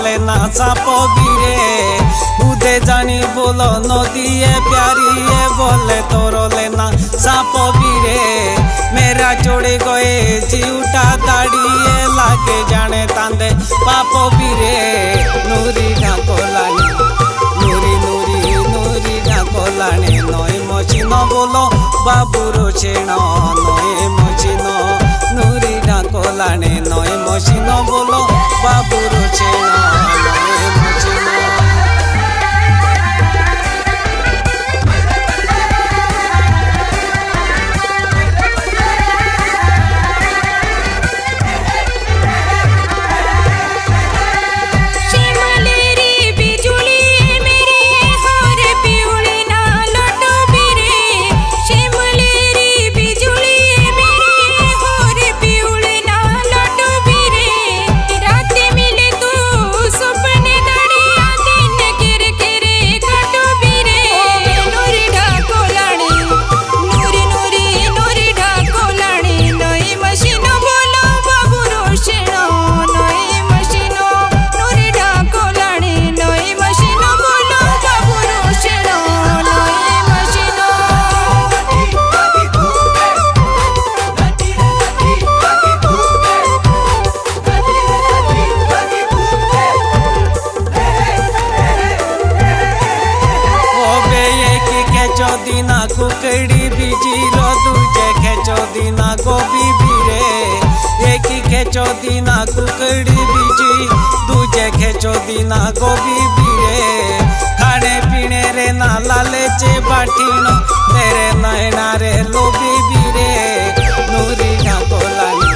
तरले ना सापो बीरे उदे जानी बोलो नदिए प्यारिए बोले तरले ना सापो बीरे मेरा चोड़े गए जीवटा दाड़िए लागे जाने तांदे पापो बीरे नूरी ढाकोलानी नूरी नूरी नूरी ढाकोलानी नई मचिनो बोलो बाबूरो छेनो नई मचिनो नूरी ढाकोलानी नई मचिनो बोलो बाबूरो छेनो नई मचिनो दिना कुकड़ी बीजी रो दूजे खेचो दिना गोभी बीरे एक ही खेचो दिना कुकड़ी बीजी दूजे खेचो दिना गोभी बीरे खाने पीने रे ना लालचे बाटीनो तेरे नैना रे लोभी बीरे नूरी ढाकोलानी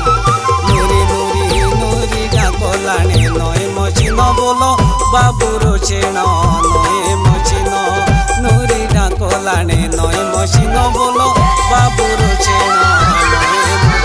नूरी नूरी नूरी ढाकोलानी नई मचिनो बोलो बाबूरो छेनो नई मचिनो नूरी ढाकोलानी नई मचिनो बोलो बाबूरो छेनो नई